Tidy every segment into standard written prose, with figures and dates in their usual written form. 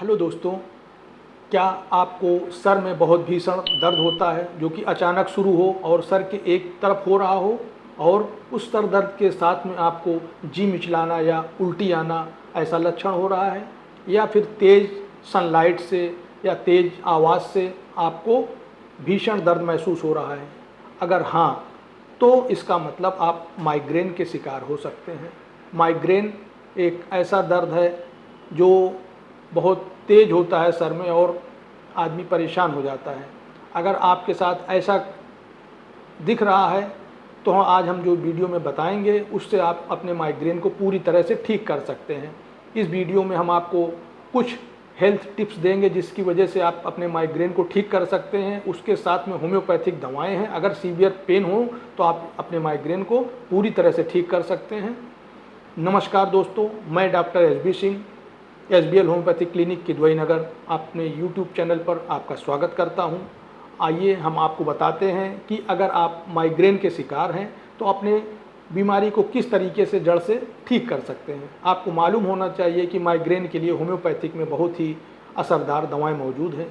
Hello दोस्तों, क्या आपको सर में बहुत भीषण दर्द होता है जो कि अचानक शुरू हो और सर के एक तरफ हो रहा हो और उस सर दर्द के साथ में आपको जी मिचलाना या उल्टी आना ऐसा लक्षण हो रहा है, या फिर तेज़ सनलाइट से या तेज़ आवाज़ से आपको भीषण दर्द महसूस हो रहा है? अगर हाँ, तो इसका मतलब आप माइग्रेन के शिकार हो सकते हैं। माइग्रेन एक ऐसा दर्द है जो बहुत तेज होता है सर में और आदमी परेशान हो जाता है। अगर आपके साथ ऐसा दिख रहा है तो आज हम जो वीडियो में बताएंगे उससे आप अपने माइग्रेन को पूरी तरह से ठीक कर सकते हैं। इस वीडियो में हम आपको कुछ हेल्थ टिप्स देंगे जिसकी वजह से आप अपने माइग्रेन को ठीक कर सकते हैं। उसके साथ में होम्योपैथिक दवाएं हैं, अगर सीवियर पेन हो तो आप अपने माइग्रेन को पूरी तरह से ठीक कर सकते हैं। नमस्कार दोस्तों, मैं doctor S B Singh, SBL homeopathic clinic Kidwai Nagar अपने यूट्यूब चैनल पर आपका स्वागत करता हूं। आइए हम आपको बताते हैं कि अगर आप माइग्रेन के शिकार हैं तो अपने बीमारी को किस तरीके से जड़ से ठीक कर सकते हैं। आपको मालूम होना चाहिए कि माइग्रेन के लिए होम्योपैथिक में बहुत ही असरदार दवाएं मौजूद हैं।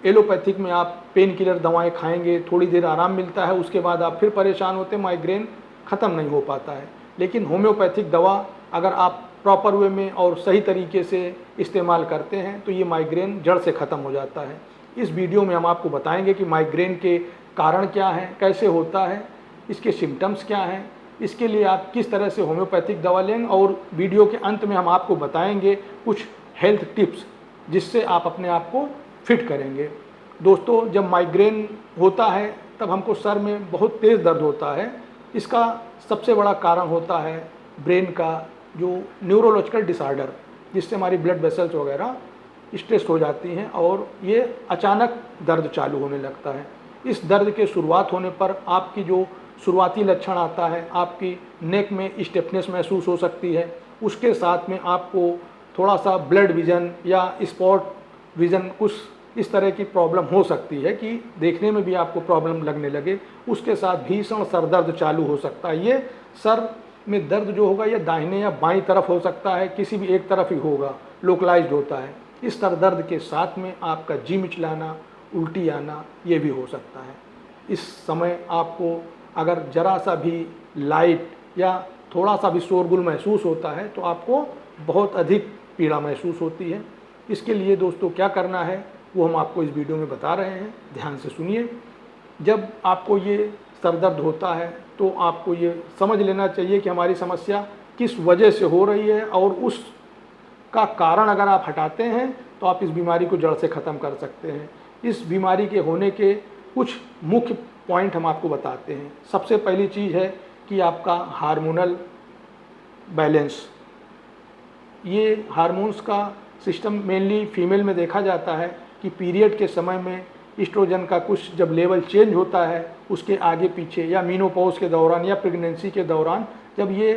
एलोपैथिक में आप पेन किलर दवाएं खाएंगे, थोड़ी देर आराम मिलता है, उसके बाद आप फिर परेशान होते हैं, माइग्रेन ख़त्म नहीं हो पाता है। लेकिन होम्योपैथिक दवा अगर आप प्रॉपर वे में और सही तरीके से इस्तेमाल करते हैं तो ये माइग्रेन जड़ से ख़त्म हो जाता है। इस वीडियो में हम आपको बताएंगे कि माइग्रेन के कारण क्या हैं, कैसे होता है, इसके सिम्टम्स क्या हैं, इसके लिए आप किस तरह से होम्योपैथिक दवा लेंगे, और वीडियो के अंत में हम आपको बताएंगे कुछ हेल्थ टिप्स जिससे आप अपने आप को फिट करेंगे। दोस्तों, जब माइग्रेन होता है तब हमको सर में बहुत तेज़ दर्द होता है। इसका सबसे बड़ा कारण होता है ब्रेन का जो न्यूरोलॉजिकल डिसऑर्डर, जिससे हमारी ब्लड वेसल्स वगैरह स्ट्रेस हो जाती हैं और ये अचानक दर्द चालू होने लगता है। इस दर्द के शुरुआत होने पर आपकी जो शुरुआती लक्षण आता है, आपकी नेक में स्टिफनेस महसूस हो सकती है। उसके साथ में आपको थोड़ा सा ब्लड विज़न या स्पॉट विज़न कुछ इस तरह की प्रॉब्लम हो सकती है कि देखने में भी आपको प्रॉब्लम लगने लगे। उसके साथ भीषण सर दर्द चालू हो सकता है। ये सर में दर्द जो होगा ये दाहिने या बाईं तरफ हो सकता है, किसी भी एक तरफ ही होगा, लोकलाइज्ड होता है। इस सर दर्द के साथ में आपका जी मिचलाना, उल्टी आना ये भी हो सकता है। इस समय आपको अगर ज़रा सा भी लाइट या थोड़ा सा भी शोरगुल महसूस होता है तो आपको बहुत अधिक पीड़ा महसूस होती है। इसके लिए दोस्तों क्या करना है वो हम आपको इस वीडियो में बता रहे हैं, ध्यान से सुनिए। जब आपको ये सर दर्द होता है तो आपको ये समझ लेना चाहिए कि हमारी समस्या किस वजह से हो रही है, और उसका कारण अगर आप हटाते हैं तो आप इस बीमारी को जड़ से ख़त्म कर सकते हैं। इस बीमारी के होने के कुछ मुख्य पॉइंट हम आपको बताते हैं। सबसे पहली चीज़ है कि आपका हार्मोनल बैलेंस। ये हार्मोन्स का सिस्टम मेनली फीमेल में देखा जाता है कि पीरियड के समय में ईस्ट्रोजन का कुछ जब लेवल चेंज होता है उसके आगे पीछे, या मीनोपॉज के दौरान या प्रेगनेंसी के दौरान जब ये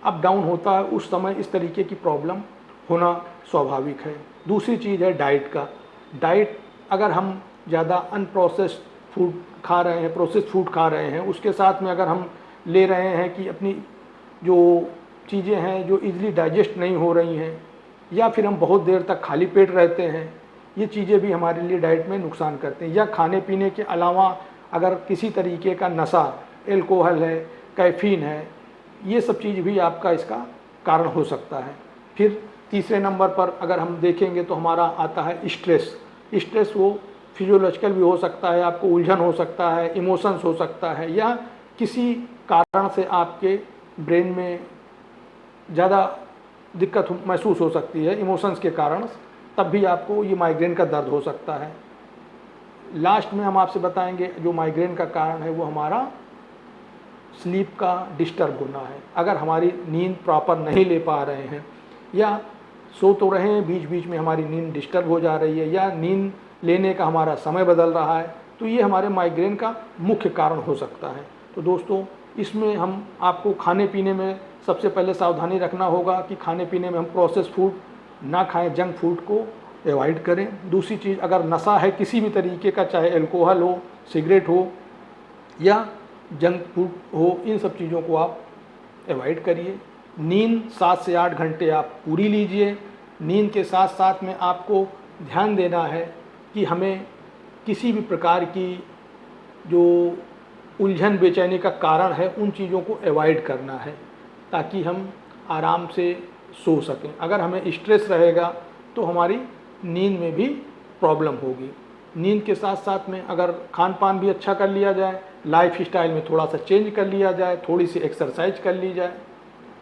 अप डाउन होता है उस समय इस तरीके की प्रॉब्लम होना स्वाभाविक है। दूसरी चीज़ है डाइट का। डाइट अगर हम ज़्यादा अनप्रोसेस्ड फूड खा रहे हैं, प्रोसेस्ड फूड खा रहे हैं, उसके साथ में अगर हम ले रहे हैं कि अपनी जो चीज़ें हैं जो इजीली डाइजेस्ट नहीं हो रही हैं, या फिर हम बहुत देर तक खाली पेट रहते हैं, ये चीज़ें भी हमारे लिए डाइट में नुकसान करते हैं। या खाने पीने के अलावा अगर किसी तरीके का नशा, एल्कोहल है, कैफीन है, ये सब चीज़ भी आपका इसका कारण हो सकता है। फिर तीसरे नंबर पर अगर हम देखेंगे तो हमारा आता है स्ट्रेस। स्ट्रेस वो फिजियोलॉजिकल भी हो सकता है, आपको उलझन हो सकता है, इमोशंस हो सकता है, या किसी कारण से आपके ब्रेन में ज़्यादा दिक्कत महसूस हो सकती है इमोशंस के कारण, तब भी आपको ये माइग्रेन का दर्द हो सकता है। लास्ट में हम आपसे बताएंगे जो माइग्रेन का कारण है वो हमारा स्लीप का डिस्टर्ब होना है। अगर हमारी नींद प्रॉपर नहीं ले पा रहे हैं, या सो तो रहे हैं बीच बीच में हमारी नींद डिस्टर्ब हो जा रही है, या नींद लेने का हमारा समय बदल रहा है, तो ये हमारे माइग्रेन का मुख्य कारण हो सकता है। तो दोस्तों, इसमें हम आपको खाने पीने में सबसे पहले सावधानी रखना होगा कि खाने पीने में हम प्रोसेस फूड ना खाएं, जंक फूड को अवॉइड करें। दूसरी चीज़, अगर नशा है किसी भी तरीके का, चाहे अल्कोहल हो, सिगरेट हो या जंक फूड हो, इन सब चीज़ों को आप अवॉइड करिए। नींद 7 से 8 घंटे आप पूरी लीजिए। नींद के साथ साथ में आपको ध्यान देना है कि हमें किसी भी प्रकार की जो उलझन बेचैनी का कारण है उन चीज़ों को अवॉइड करना है ताकि हम आराम से सो सकें। अगर हमें स्ट्रेस रहेगा तो हमारी नींद में भी प्रॉब्लम होगी। नींद के साथ साथ में अगर खान पान भी अच्छा कर लिया जाए, लाइफ स्टाइल में थोड़ा सा चेंज कर लिया जाए, थोड़ी सी एक्सरसाइज कर ली जाए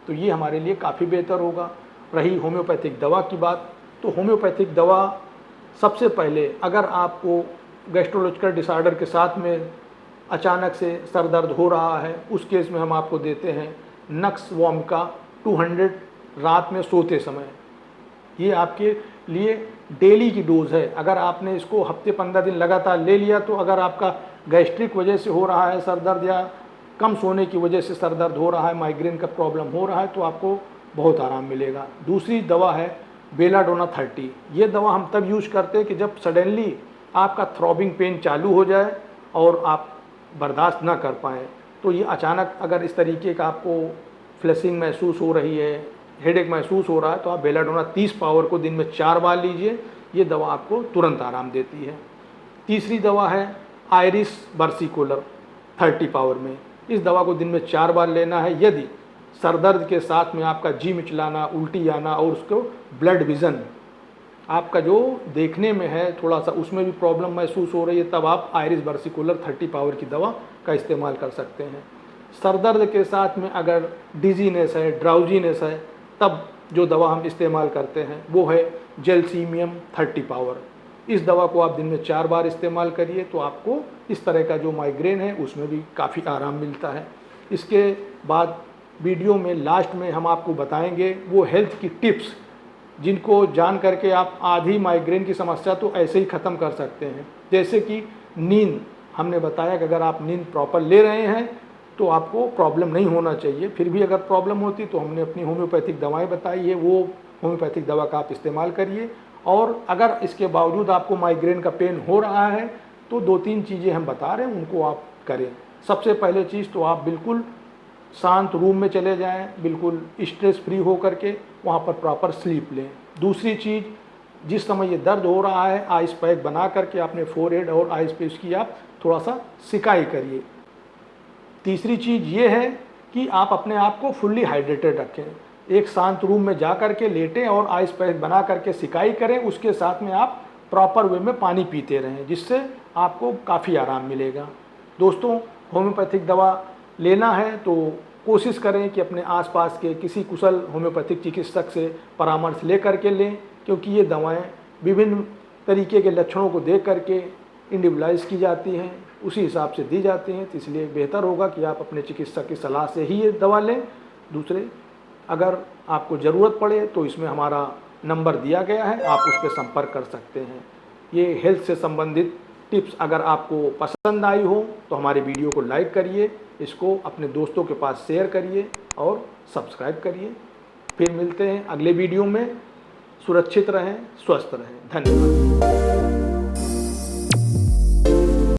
तो ये हमारे लिए काफ़ी बेहतर होगा। रही होम्योपैथिक दवा की बात, तो होम्योपैथिक दवा सबसे पहले अगर आपको गैस्ट्रोलॉजिकल डिसऑर्डर के साथ में अचानक से सर दर्द हो रहा है, उस केस में हम आपको देते हैं नक्स वॉमिका 200 रात में सोते समय। ये आपके लिए डेली की डोज है। अगर आपने इसको हफ्ते 15 दिन लगातार ले लिया तो अगर आपका गैस्ट्रिक वजह से हो रहा है सर दर्द या कम सोने की वजह से सर दर्द हो रहा है, माइग्रेन का प्रॉब्लम हो रहा है, तो आपको बहुत आराम मिलेगा। दूसरी दवा है बेलाडोना 30। ये दवा हम तब यूज़ करते हैं कि जब सडनली आपका थ्रॉबिंग पेन चालू हो जाए और आप बर्दाश्त ना कर पाएँ। तो ये अचानक अगर इस तरीके का आपको फ्लशिंग महसूस हो रही है, हेडेक महसूस हो रहा है, तो आप बेलाडोना 30 पावर को दिन में 4 बार लीजिए। ये दवा आपको तुरंत आराम देती है। तीसरी दवा है आयरिस वर्सिकुलर 30 पावर में। इस दवा को दिन में 4 बार लेना है। यदि सर दर्द के साथ में आपका जी मिचलाना, उल्टी आना और उसको ब्लड विज़न आपका जो देखने में है थोड़ा सा उसमें भी प्रॉब्लम महसूस हो रही है, तब आप आयरिस वर्सिकुलर 30 पावर की दवा का इस्तेमाल कर सकते हैं। सर दर्द के साथ में अगर डिजीनेस है, ड्राउजीनेस है, तब जो दवा हम इस्तेमाल करते हैं वो है जेलसीमियम 30 पावर। इस दवा को आप दिन में 4 बार इस्तेमाल करिए तो आपको इस तरह का जो माइग्रेन है उसमें भी काफ़ी आराम मिलता है। इसके बाद वीडियो में लास्ट में हम आपको बताएंगे वो हेल्थ की टिप्स जिनको जान करके आप आधी माइग्रेन की समस्या तो ऐसे ही ख़त्म कर सकते हैं। जैसे कि नींद, हमने बताया कि अगर आप नींद प्रॉपर ले रहे हैं तो आपको प्रॉब्लम नहीं होना चाहिए। फिर भी अगर प्रॉब्लम होती तो हमने अपनी होम्योपैथिक दवाएं बताई है, वो होम्योपैथिक दवा का आप इस्तेमाल करिए। और अगर इसके बावजूद आपको माइग्रेन का पेन हो रहा है तो 2-3 चीज़ें हम बता रहे हैं उनको आप करें। सबसे पहले चीज़ तो आप बिल्कुल शांत रूम में चले जाएं, बिल्कुल स्ट्रेस फ्री हो करके वहाँ पर प्रॉपर स्लीप लें। दूसरी चीज़, जिस समय ये दर्द हो रहा है आइस पैक बना करके अपने फोरहेड और आइस पे उसकी आप थोड़ा सा सिकाई करिए। तीसरी चीज़ ये है कि आप अपने आप को फुल्ली हाइड्रेटेड रखें। एक शांत रूम में जा कर के लेटें और आइस पैक बना करके सिकाई करें। उसके साथ में आप प्रॉपर वे में पानी पीते रहें, जिससे आपको काफ़ी आराम मिलेगा। दोस्तों, होम्योपैथिक दवा लेना है तो कोशिश करें कि अपने आसपास के किसी कुशल होम्योपैथिक चिकित्सक से परामर्श ले करके लें, क्योंकि ये दवाएं विभिन्न तरीके के लक्षणों को देख करके इंडिविजुअलाइज की जाती हैं, उसी हिसाब से दी जाती हैं। तो इसलिए बेहतर होगा कि आप अपने चिकित्सक की सलाह से ही ये दवा लें। दूसरे, अगर आपको ज़रूरत पड़े तो इसमें हमारा नंबर दिया गया है, आप उस पर संपर्क कर सकते हैं। ये हेल्थ से संबंधित टिप्स अगर आपको पसंद आई हो तो हमारे वीडियो को लाइक करिए, इसको अपने दोस्तों के पास शेयर करिए और सब्सक्राइब करिए। फिर मिलते हैं अगले वीडियो में। सुरक्षित रहें, स्वस्थ रहें। धन्यवाद।